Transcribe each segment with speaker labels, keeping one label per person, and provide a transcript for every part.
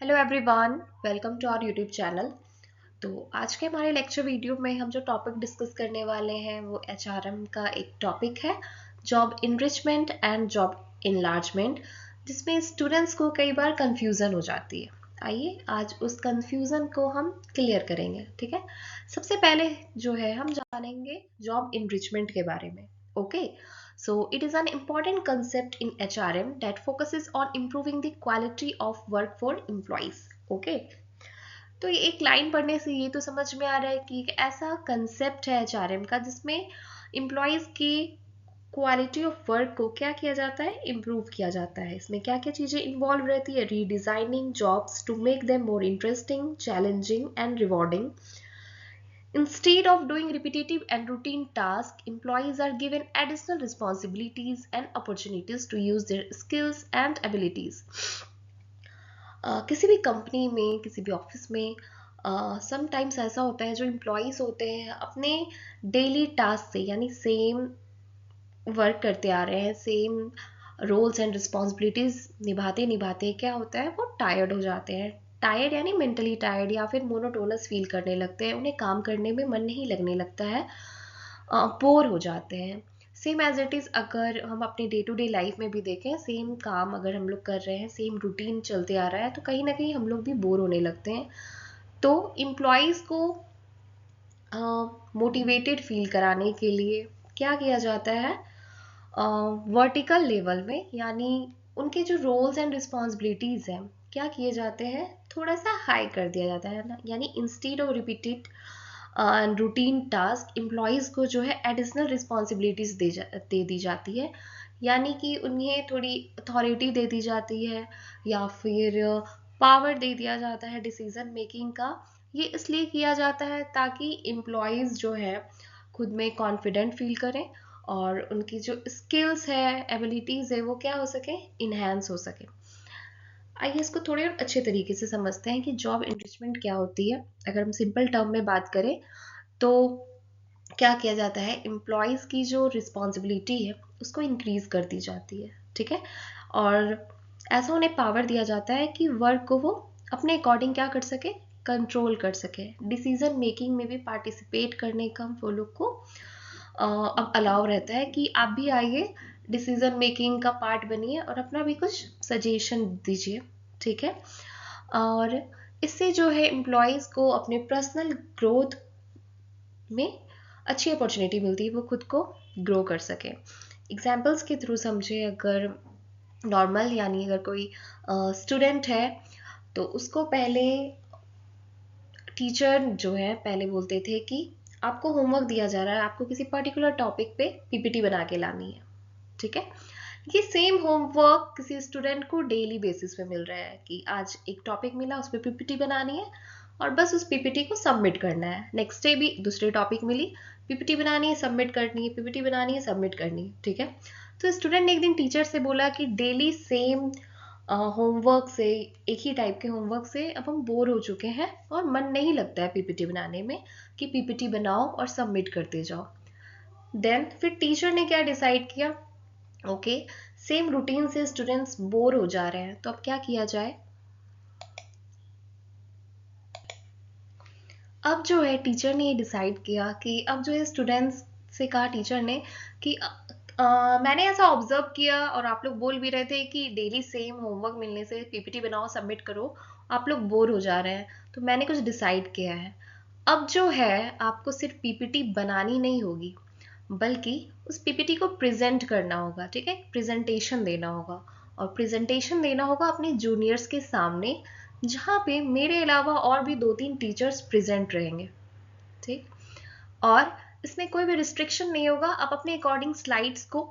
Speaker 1: Hello everyone, welcome to our YouTube channel. तो आज के हमारे लेक्चर वीडियो में हम जो टॉपिक डिस्कस करने वाले हैं वो एचआरएम का एक टॉपिक है, job enrichment and job enlargement, जिसमें स्टूडेंट्स को कई बार कंफ्यूजन हो जाती है। आइए आज उस कंफ्यूजन को हम क्लियर करेंगे। ठीक है, सबसे पहले जो है हम जानेंगे जॉब इनरिचमेंट के बारे में। Okay, so it is an important concept in HRM that focuses on improving the quality of work for employees. Okay, तो ये एक लाइन पढ़ने से ये तो समझ में आ रहा है कि एक ऐसा कंसेप्ट है एचआरएम का जिसमें एम्प्लॉयज की क्वालिटी ऑफ वर्क को क्या किया जाता है, इम्प्रूव किया जाता है। इसमें क्या क्या चीज़ें इन्वॉल्व रहती है? Redesigning jobs to make them more interesting, challenging and rewarding. Instead of doing repetitive and routine tasks, employees are given additional responsibilities and opportunities to use their skills and abilities. किसी भी company में, किसी भी office में sometimes ऐसा होता है, जो एम्प्लॉयज़ होते हैं अपने डेली टास्क से, यानी सेम वर्क करते आ रहे हैं, सेम रोल्स एंड रिस्पॉन्सिबिलिटीज़ निभाते निभाते क्या होता है, वो टायर्ड हो जाते हैं। टायर्ड यानी मेंटली टायर्ड, या फिर मोनोटोनस फील करने लगते हैं, उन्हें काम करने में मन नहीं लगने लगता है, बोर हो जाते हैं। सेम एज इट इज़ अगर हम अपने डे टू डे लाइफ में भी देखें, सेम काम अगर हम लोग कर रहे हैं, सेम रूटीन चलते आ रहा है, तो कहीं ना कहीं हम लोग भी बोर होने लगते हैं। तो एम्प्लॉयज़ को मोटिवेटेड फील कराने के लिए क्या किया जाता है, वर्टिकल लेवल में, यानी उनके जो रोल्स एंड रिस्पॉन्सिबिलिटीज़ हैं क्या किए जाते हैं, थोड़ा सा हाई कर दिया जाता है ना। यानी instead of repeated routine task, employees को जो है एडिशनल रिस्पॉन्सिबिलिटीज़ दे दी जाती है। यानी कि उन्हें थोड़ी अथॉरिटी दे दी जाती है, या फिर पावर दे दिया जाता है डिसीजन मेकिंग का। ये इसलिए किया जाता है ताकि एम्प्लॉयज़ जो है खुद में कॉन्फिडेंट फील करें, और उनकी जो स्किल्स है, एबिलिटीज़ है, वो क्या हो सके, इन्हेंस हो सके। आइए इसको थोड़े और अच्छे तरीके से समझते हैं कि जॉब इनरिचमेंट क्या होती है। अगर हम सिंपल टर्म में बात करें तो क्या किया जाता है, एम्प्लॉयज़ की जो रिस्पॉन्सिबिलिटी है उसको इंक्रीज कर दी जाती है। ठीक है, और ऐसा उन्हें पावर दिया जाता है कि वर्क को वो अपने अकॉर्डिंग क्या कर सके, कंट्रोल कर सके। डिसीजन मेकिंग में भी पार्टिसिपेट करने का वो लोग को अब अलाउ रहता है कि आप भी आइए, डिसीजन मेकिंग का पार्ट बनिए और अपना भी कुछ सजेशन दीजिए। ठीक है, और इससे जो है एम्प्लॉयज़ को अपने पर्सनल ग्रोथ में अच्छी अपॉर्चुनिटी मिलती है, वो खुद को ग्रो कर सके। एग्जाम्पल्स के थ्रू समझे, अगर नॉर्मल यानी अगर कोई स्टूडेंट है तो उसको पहले टीचर जो है पहले बोलते थे कि आपको होमवर्क दिया जा रहा है, आपको किसी पर्टिकुलर टॉपिक पे पीपीटी बना के लानी है। ठीक है, ये सेम होमवर्क किसी स्टूडेंट को डेली बेसिस पे मिल रहा है कि आज एक टॉपिक मिला, उस पर पीपीटी बनानी है और बस उस पीपीटी को सबमिट करना है। नेक्स्ट डे भी दूसरी टॉपिक मिली, पीपीटी बनानी है, सबमिट करनी है, पीपीटी बनानी है, सबमिट करनी है। ठीक है, तो स्टूडेंट ने एक दिन टीचर से बोला कि डेली सेम होमवर्क से, एक ही टाइप के होमवर्क से अब हम बोर हो चुके हैं और मन नहीं लगता है पीपीटी बनाने में, कि पीपीटी बनाओ और सबमिट करते जाओ। देन फिर टीचर ने क्या डिसाइड किया, ओके, सेम रूटीन से स्टूडेंट्स बोर हो जा रहे हैं, तो अब क्या किया जाए। अब जो है टीचर ने ये डिसाइड किया कि अब जो है स्टूडेंट्स से कहा टीचर ने कि मैंने ऐसा ऑब्जर्व किया और आप लोग बोल भी रहे थे कि डेली सेम होमवर्क मिलने से पीपीटी बनाओ, सबमिट करो, आप लोग बोर हो जा रहे हैं, तो मैंने कुछ डिसाइड किया है। अब जो है आपको सिर्फ पीपीटी बनानी नहीं होगी, बल्कि उस पीपीटी को प्रेजेंट करना होगा। ठीक है, प्रेजेंटेशन देना होगा, और प्रेजेंटेशन देना होगा अपने जूनियर्स के सामने, जहाँ पे मेरे अलावा और भी 2-3 टीचर्स प्रेजेंट रहेंगे। ठीक, और इसमें कोई भी रिस्ट्रिक्शन नहीं होगा, आप अपने अकॉर्डिंग स्लाइड्स को,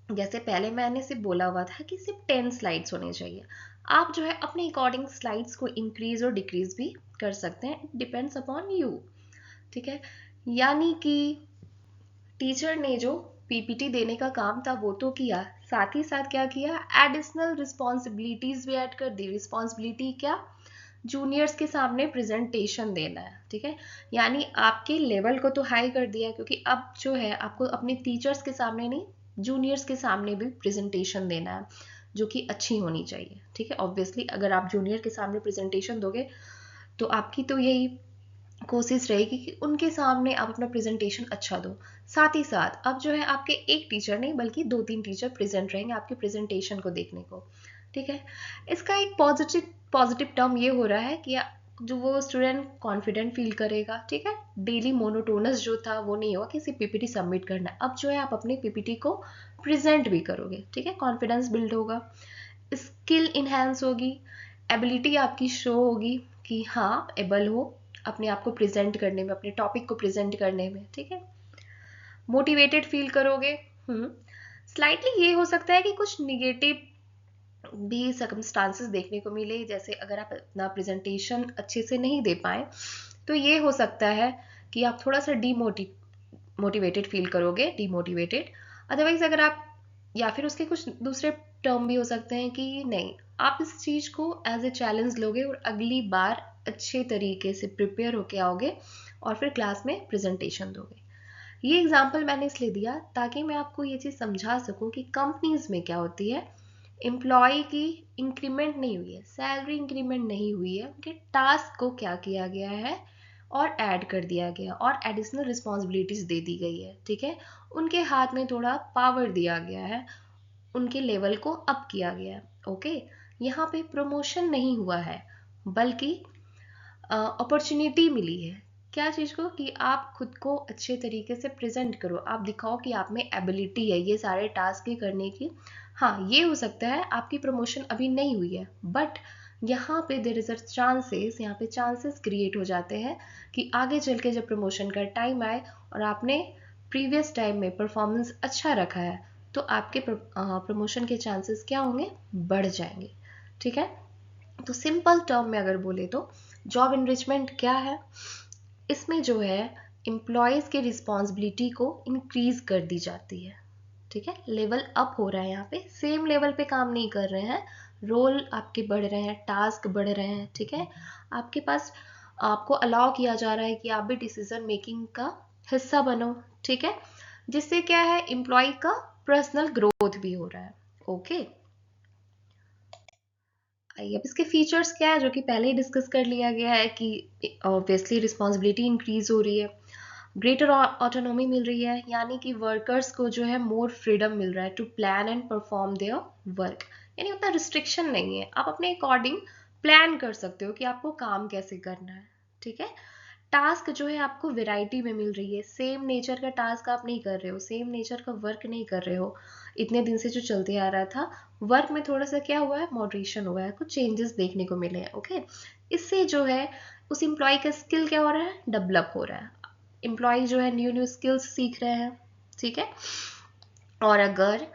Speaker 1: जैसे पहले मैंने सिर्फ बोला हुआ था कि सिर्फ 10 स्लाइड्स होने चाहिए, आप जो है अपने अकॉर्डिंग स्लाइड्स को इंक्रीज और डिक्रीज भी कर सकते हैं, डिपेंड्स अपॉन यू। ठीक है, यानी कि टीचर ने जो पीपीटी देने का काम था वो तो किया, साथ ही साथ क्या किया, एडिशनल रिस्पॉन्सिबिलिटीज भी ऐड कर दी। रिस्पॉन्सिबिलिटी क्या, जूनियर्स के सामने प्रेजेंटेशन देना है। ठीक है, यानी आपके लेवल को तो हाई कर दिया, क्योंकि अब जो है आपको अपने टीचर्स के सामने नहीं, जूनियर्स के सामने भी प्रेजेंटेशन देना है। जो कि अच्छी होनी चाहिए। ठीक है, ऑब्वियसली अगर आप जूनियर के सामने प्रेजेंटेशन दोगे तो आपकी तो यही कोशिश रहेगी कि उनके सामने आप अपना प्रेजेंटेशन अच्छा दो। साथ ही साथ अब जो है आपके एक टीचर नहीं बल्कि 2-3 टीचर प्रेजेंट रहेंगे आपके प्रेजेंटेशन को देखने को। ठीक है, इसका एक पॉजिटिव टर्म ये हो रहा है कि जो वो स्टूडेंट कॉन्फिडेंट फील करेगा। ठीक है, डेली मोनोटोनस जो था वो नहीं होगा कि सिर्फ पीपीटी सबमिट करना है। अब जो है आप अपनी पीपीटी को प्रेजेंट भी करोगे। ठीक है, कॉन्फिडेंस बिल्ड होगा, स्किल इन्हेंस होगी, एबिलिटी आपकी शो होगी कि हाँ एबल हो अपने आप को प्रेजेंट करने में, अपने टॉपिक को प्रेजेंट करने में। ठीक है, मोटिवेटेड फील करोगे। स्लाइटली ये हो सकता है कि कुछ निगेटिव भी सर्कमस्टांसेस देखने को मिले, जैसे अगर आप अपना प्रेजेंटेशन अच्छे से नहीं दे पाए तो ये हो सकता है कि आप थोड़ा सा मोटिवेटेड फील करोगे, डीमोटिवेटेड। अदरवाइज अगर आप, या फिर उसके कुछ दूसरे टर्म भी हो सकते हैं कि नहीं, आप इस चीज़ को एज ए चैलेंज लोगे और अगली बार अच्छे तरीके से प्रिपेयर होके आओगे और फिर क्लास में प्रेजेंटेशन दोगे। ये एग्जाम्पल मैंने इसलिए दिया ताकि मैं आपको ये चीज़ समझा सकूं कि कंपनीज में क्या होती है, एम्प्लॉय की इंक्रीमेंट नहीं हुई है, सैलरी इंक्रीमेंट नहीं हुई है, उनके टास्क को क्या किया गया है और ऐड कर दिया गया और एडिशनल रिस्पॉन्सिबिलिटीज दे दी गई है। ठीक है, उनके हाथ में थोड़ा पावर दिया गया है, उनके लेवल को अप किया गया है। ओके, यहाँ पे प्रमोशन नहीं हुआ है बल्कि अपॉर्चुनिटी मिली है। क्या चीज़ को, कि आप खुद को अच्छे तरीके से प्रेजेंट करो, आप दिखाओ कि आप में एबिलिटी है ये सारे टास्क ही करने की। हाँ, ये हो सकता है आपकी प्रमोशन अभी नहीं हुई है, बट यहाँ पे देर इज अ चांसेस, यहाँ पे चांसेस क्रिएट हो जाते हैं कि आगे चल के जब प्रमोशन का टाइम आए और आपने प्रीवियस टाइम में परफॉर्मेंस अच्छा रखा है तो आपके प्रमोशन के चांसेस क्या होंगे, बढ़ जाएंगे। ठीक है, तो सिंपल टर्म में अगर बोले तो जॉब इनरिचमेंट क्या है, इसमें जो है एम्प्लॉयज़ के रिस्पॉन्सिबिलिटी को इंक्रीज कर दी जाती है। ठीक है, लेवल अप हो रहा है, यहाँ पे सेम लेवल पे काम नहीं कर रहे हैं, रोल आपके बढ़ रहे हैं, टास्क बढ़ रहे हैं। ठीक है, आपके पास, आपको अलाउ किया जा रहा है कि आप भी डिसीजन मेकिंग का हिस्सा बनो। ठीक है, जिससे क्या है, एम्प्लॉय का पर्सनल ग्रोथ भी हो रहा है। ओके, आइए अब इसके फीचर्स क्या है जो कि पहले ही डिस्कस कर लिया गया है कि ऑब्वियसली रिस्पॉन्सिबिलिटी इंक्रीज हो रही है, ग्रेटर ऑटोनॉमी मिल रही है, यानी कि वर्कर्स को जो है मोर फ्रीडम मिल रहा है to plan and perform their work, यानी उतना रिस्ट्रिक्शन नहीं है, आप अपने अकॉर्डिंग प्लान कर सकते हो कि आपको काम कैसे करना है। ठीक है, टास्क जो है आपको वैरायटी में मिल रही है, सेम नेचर का टास्क आप नहीं कर रहे हो, सेम नेचर का वर्क नहीं कर रहे हो इतने दिन से जो चलते आ रहा था। वर्क में थोड़ा सा क्या हुआ है, मॉडरेशन हुआ है, कुछ चेंजेस देखने को मिले हैं। ओके, इससे जो है उस एम्प्लॉय का स्किल क्या हो रहा है, डेवलप हो रहा है, एम्प्लॉय जो है न्यू न्यू स्किल्स सीख रहे हैं। ठीक है, और अगर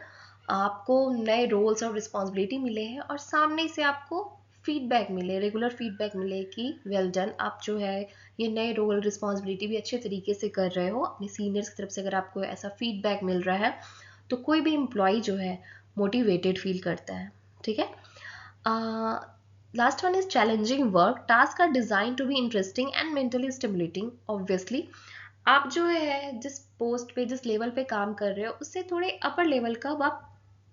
Speaker 1: आपको नए रोल्स और रिस्पॉन्सिबिलिटी मिले हैं और सामने से आपको फीडबैक मिले, रेगुलर फीडबैक मिले कि वेल डन, आप जो है ये नए रोल रिस्पॉन्सिबिलिटी भी अच्छे तरीके से कर रहे हो, अपने सीनियर्स की तरफ से अगर आपको ऐसा फीडबैक मिल रहा है तो कोई भी एम्प्लॉय जो है मोटिवेटेड फील करता है। ठीक है, last one is challenging work, task are design to be interesting and mentally stimulating. Obviously आप जो है जिस पोस्ट पे, जिस लेवल पे काम कर रहे हो उससे थोड़े अपर लेवल का आप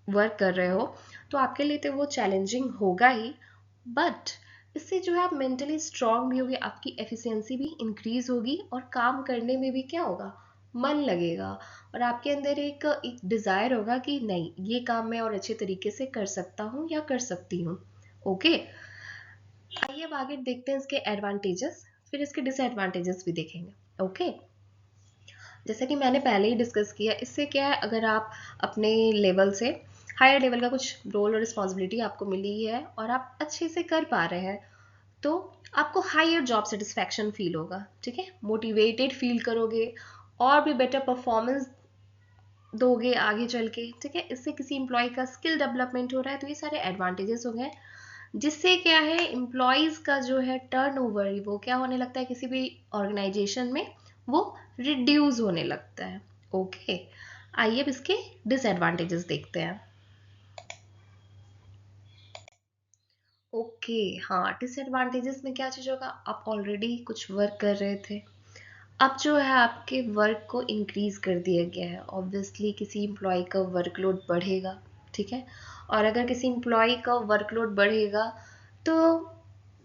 Speaker 1: वर्क कर रहे हो तो आपके लिए तो वो चैलेंजिंग होगा ही, बट इससे जो है आप मेंटली स्ट्रांग भी होगे, आपकी एफिशिएंसी भी इंक्रीज होगी और काम करने में भी क्या होगा, मन लगेगा, और आपके अंदर एक डिज़ायर होगा कि नहीं ये काम मैं और अच्छे तरीके से कर सकता हूँ या कर सकती हूँ। ओके, आइए अब आगे देखते हैं इसके एडवांटेजेस, फिर इसके डिसएडवांटेजेस भी देखेंगे। ओके, जैसा कि मैंने पहले ही डिस्कस किया, इससे क्या है, अगर आप अपने लेवल से हायर लेवल का कुछ रोल और रिस्पॉन्सिबिलिटी आपको मिली है और आप अच्छे से कर पा रहे हैं तो आपको हायर जॉब सेटिस्फैक्शन फील होगा। ठीक है, मोटिवेटेड फील करोगे और भी बेटर परफॉर्मेंस दोगे आगे चल के। ठीक है, इससे किसी एम्प्लॉय का स्किल डेवलपमेंट हो रहा है, तो ये सारे एडवांटेजेस हो गए, जिससे क्या है एम्प्लॉयज़ का जो है टर्नओवर वो क्या होने लगता है किसी भी ऑर्गेनाइजेशन में, वो रिड्यूस होने लगता है। ओके, आइए अब इसके डिसएडवांटेजेस देखते हैं। ओके, हाँ, डिसएडवांटेजेस में क्या चीज़ होगा, आप ऑलरेडी कुछ वर्क कर रहे थे, अब जो है आपके वर्क को इंक्रीज कर दिया गया है, ऑब्वियसली किसी एम्प्लॉय का वर्कलोड बढ़ेगा। ठीक है, और अगर किसी एम्प्लॉय का वर्कलोड बढ़ेगा तो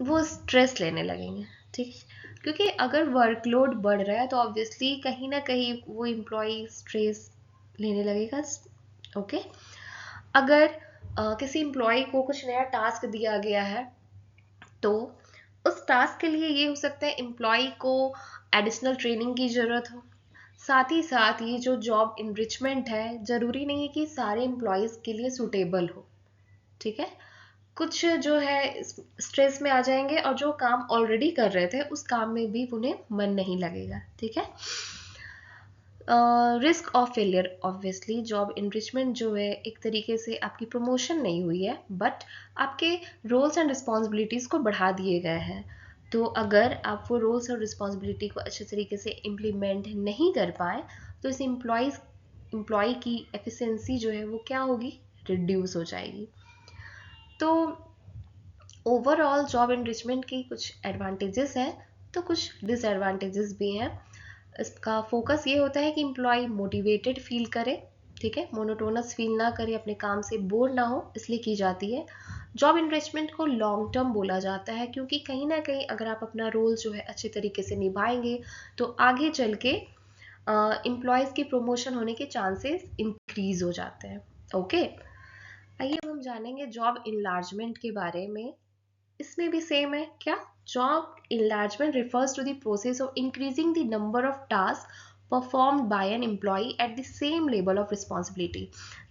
Speaker 1: वो स्ट्रेस लेने लगेंगे, ठीक है, क्योंकि अगर वर्कलोड बढ़ रहा है तो ऑब्वियसली कहीं ना कहीं वो एम्प्लॉय स्ट्रेस लेने लगेगा। ओके, अगर किसी एम्प्लॉय को कुछ नया टास्क दिया गया है तो उस टास्क के लिए ये हो सकता है एम्प्लॉय को एडिशनल ट्रेनिंग की ज़रूरत हो। साथ ही साथ ये जो जॉब इनरिचमेंट है, ज़रूरी नहीं है कि सारे एम्प्लॉयज़ के लिए सूटेबल हो, ठीक है। कुछ जो है स्ट्रेस में आ जाएंगे और जो काम ऑलरेडी कर रहे थे उस काम में भी उन्हें मन नहीं लगेगा, ठीक है। Risk of failure, obviously job enrichment जो है एक तरीके से आपकी प्रमोशन नहीं हुई है बट आपके रोल्स एंड रिस्पॉन्सिबिलिटीज़ को बढ़ा दिए गए हैं। तो अगर आप वो रोल्स और रिस्पॉन्सिबिलिटी को अच्छे तरीके से इम्प्लीमेंट नहीं कर पाए तो इस एम्प्लॉय की एफिशिएंसी जो है वो क्या होगी, रिड्यूस हो जाएगी। तो ओवरऑल जॉब एनरिचमेंट की कुछ एडवांटेजेस हैं तो कुछ डिसएडवांटेजेस भी हैं। इसका फोकस ये होता है कि एम्प्लॉय मोटिवेटेड फील करे, ठीक है, मोनोटोनस फील ना करे, अपने काम से बोर ना हो, इसलिए की जाती है। जॉब इन्वेस्टमेंट को लॉन्ग टर्म बोला जाता है क्योंकि कहीं ना कहीं अगर आप अपना रोल जो है अच्छे तरीके से निभाएंगे तो आगे चल के एम्प्लॉयज़ की प्रमोशन होने के चांसेस इंक्रीज हो जाते हैं। ओके, आइए अब हम जानेंगे जॉब इनलार्जमेंट के बारे में। इसमें भी सेम है क्या? Job enlargement refers to the process of increasing the number of tasks performed by an employee at the same level of responsibility।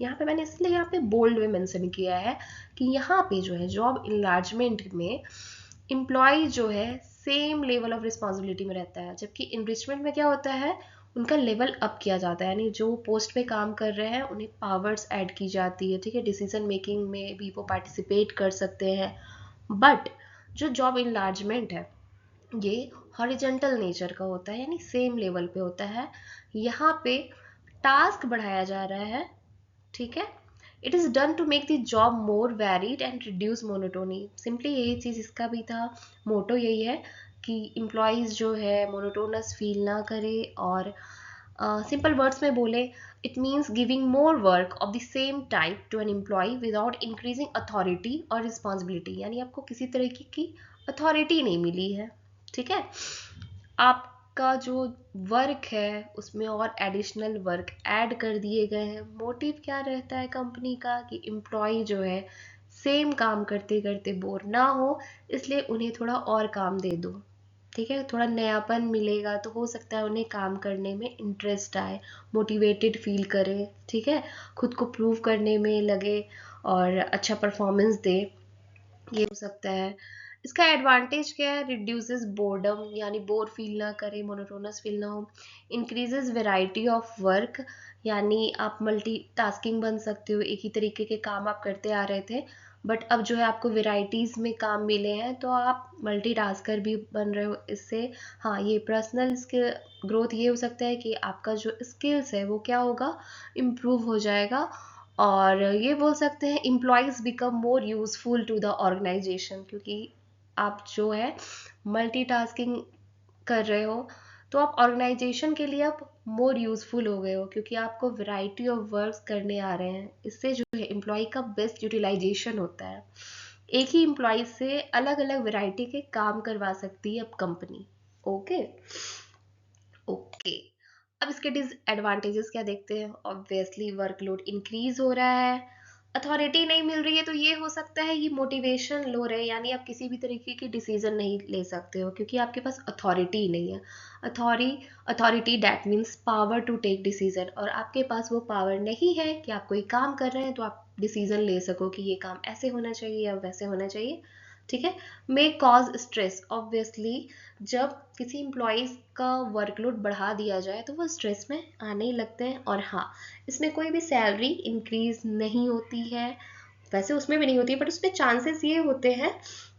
Speaker 1: यहाँ पे मैंने इसलिए यहाँ पे बोल्ड में मेंशन किया है कि यहाँ पे जो है जॉब enlargement में एम्प्लॉय जो है सेम लेवल ऑफ रिस्पॉन्सिबिलिटी में रहता है, जबकि इनरिचमेंट में क्या होता है, उनका लेवल अप किया जाता है, यानी जो पोस्ट पे काम कर रहे हैं उन्हें पावर्स ऐड की जाती है, ठीक है, डिसीजन मेकिंग में भी वो पार्टिसिपेट कर सकते हैं। बट जो जॉब इनलार्जमेंट है ये हॉरिजेंटल नेचर का होता है, यानी सेम लेवल पे होता है। यहाँ पे टास्क बढ़ाया जा रहा है, ठीक है। It is done to make the job more varied and reduce monotony. Simply यही चीज़ इसका भी था, मोटो यही है कि एम्प्लॉयज़ जो है मोनोटोनस फील ना करे और सिंपल वर्ड्स में बोले it means giving more work of the same type to an employee without increasing authority और रिस्पॉन्सिबिलिटी, यानी आपको किसी तरह की अथॉरिटी नहीं मिली है, ठीक है। आपका जो वर्क है उसमें और एडिशनल वर्क ऐड कर दिए गए हैं। मोटिव क्या रहता है कंपनी का कि एम्प्लॉय जो है सेम काम करते करते बोर ना हो, इसलिए उन्हें थोड़ा और काम दे दो, ठीक है, थोड़ा नयापन मिलेगा तो हो सकता है उन्हें काम करने में इंटरेस्ट आए, मोटिवेटेड फील करे, ठीक है, खुद को प्रूव करने में लगे और अच्छा परफॉर्मेंस दे, ये हो सकता है। इसका एडवांटेज क्या है, रिड्यूसेस बोर्डम, यानी बोर फील ना करे, मोनोटोनस फील ना हो। इंक्रीजेस वेराइटी ऑफ वर्क, यानी आप मल्टी टास्किंग बन सकते हो, एक ही तरीके के काम आप करते आ रहे थे बट अब जो है आपको वेराइटीज़ में काम मिले हैं तो आप मल्टी टास्कर भी बन रहे हो इससे। हाँ, ये पर्सनल स्किल ग्रोथ ये हो सकता है कि आपका जो स्किल्स है वो क्या होगा, इम्प्रूव हो जाएगा। और ये बोल सकते हैं employees become more useful to the organisation, क्योंकि आप जो है मल्टीटास्किंग कर रहे हो तो आप ऑर्गेनाइजेशन के लिए आप मोर यूजफुल हो गए हो क्योंकि आपको वैरायटी ऑफ वर्क्स करने आ रहे हैं। इससे जो है एम्प्लॉय का बेस्ट यूटिलाइजेशन होता है, एक ही एम्प्लॉय से अलग अलग वैरायटी के काम करवा सकती है अब कंपनी। ओके ओके, अब इसके डिसएडवांटेजेस क्या देखते हैं। ऑब्वियसली वर्कलोड इंक्रीज हो रहा है, अथॉरिटी नहीं मिल रही है तो ये हो सकता है ये मोटिवेशन लो रहे, यानी आप किसी भी तरीके की डिसीजन नहीं ले सकते हो क्योंकि आपके पास अथॉरिटी नहीं है। Authority that means power to take decision, और आपके पास वो पावर नहीं है कि आप कोई काम कर रहे हैं तो आप डिसीजन ले सको कि ये काम ऐसे होना चाहिए या वैसे होना चाहिए, ठीक है। मे कॉज स्ट्रेस, ऑब्वियसली जब किसी एम्प्लॉयज़ का वर्कलोड बढ़ा दिया जाए तो वो स्ट्रेस में आने ही लगते हैं। और हाँ, इसमें कोई भी सैलरी इंक्रीज नहीं होती है, वैसे उसमें भी नहीं होती है बट उसमें चांसेस ये होते हैं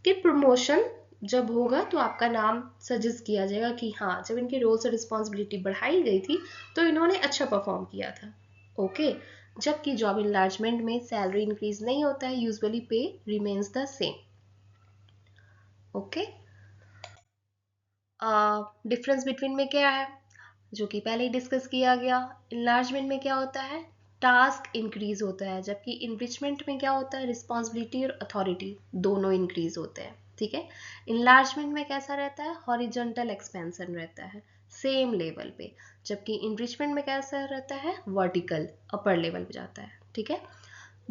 Speaker 1: कि प्रमोशन जब होगा तो आपका नाम सजेस्ट किया जाएगा कि हाँ, जब इनके रोल्स और रिस्पॉन्सिबिलिटी बढ़ाई गई थी तो इन्होंने अच्छा परफॉर्म किया था। ओके, जबकि जॉब इनलार्जमेंट में सैलरी इंक्रीज नहीं होता है, यूजुअली पे remains the same. Okay, difference between में क्या है जो कि पहले ही डिस्कस किया गया। इनलार्जमेंट में क्या होता है, टास्क इंक्रीज होता है, जबकि इनरिचमेंट में क्या होता है, रिस्पॉन्सिबिलिटी और अथॉरिटी दोनों इंक्रीज होते हैं। ठीक है, इनलार्जमेंट में कैसा रहता है, हॉरिजॉन्टल एक्सपेंशन रहता है सेम लेवल पे, जबकि इनरिचमेंट में कैसा रहता है, वर्टिकल अपर लेवल पे जाता है। ठीक है,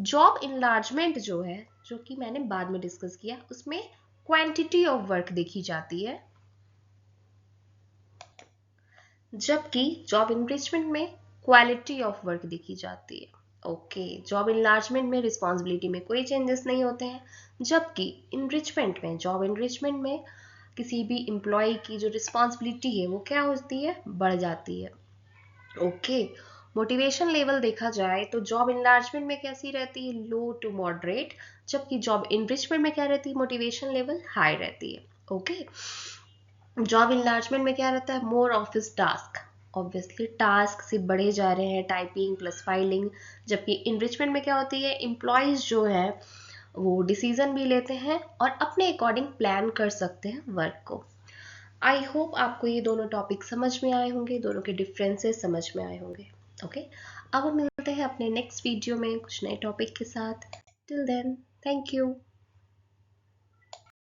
Speaker 1: जॉब इनलार्जमेंट जो है, जो कि मैंने बाद में डिस्कस किया, उसमें क्वांटिटी ऑफ वर्क देखी जाती है, जबकि जॉब इनरिचमेंट में क्वालिटी ऑफ वर्क देखी जाती है। ओके, जॉब इनलार्जमेंट में रिस्पॉन्सिबिलिटी में कोई चेंजेस नहीं होते हैं, जबकि इनरिचमेंट में, जॉब इनरिचमेंट में किसी भी एम्प्लॉय की जो रिस्पॉन्सिबिलिटी है वो क्या होती है, बढ़ जाती है। ओके, मोटिवेशन लेवल देखा जाए तो जॉब इनलार्जमेंट में कैसी रहती है, लो टू मॉडरेट, जबकि जॉब इनरिचमेंट में क्या रहती है, मोटिवेशन लेवल हाई रहती है। ओके, जॉब इनलार्जमेंट में क्या रहता है, मोर ऑफिस टास्क, ऑब्वियसली टास्क से बढ़े जा रहे हैं, टाइपिंग प्लस फाइलिंग, जबकि इनरिचमेंट में क्या होती है, एम्प्लॉयज जो है वो डिसीजन भी लेते हैं और अपने अकॉर्डिंग प्लान कर सकते हैं वर्क को। आई होप आपको ये दोनों टॉपिक समझ में आए होंगे, दोनों के डिफरेंसेस समझ में आए होंगे। ओके, अब हम मिलते हैं अपने नेक्स्ट वीडियो में कुछ नए टॉपिक के साथ। Till then, thank you.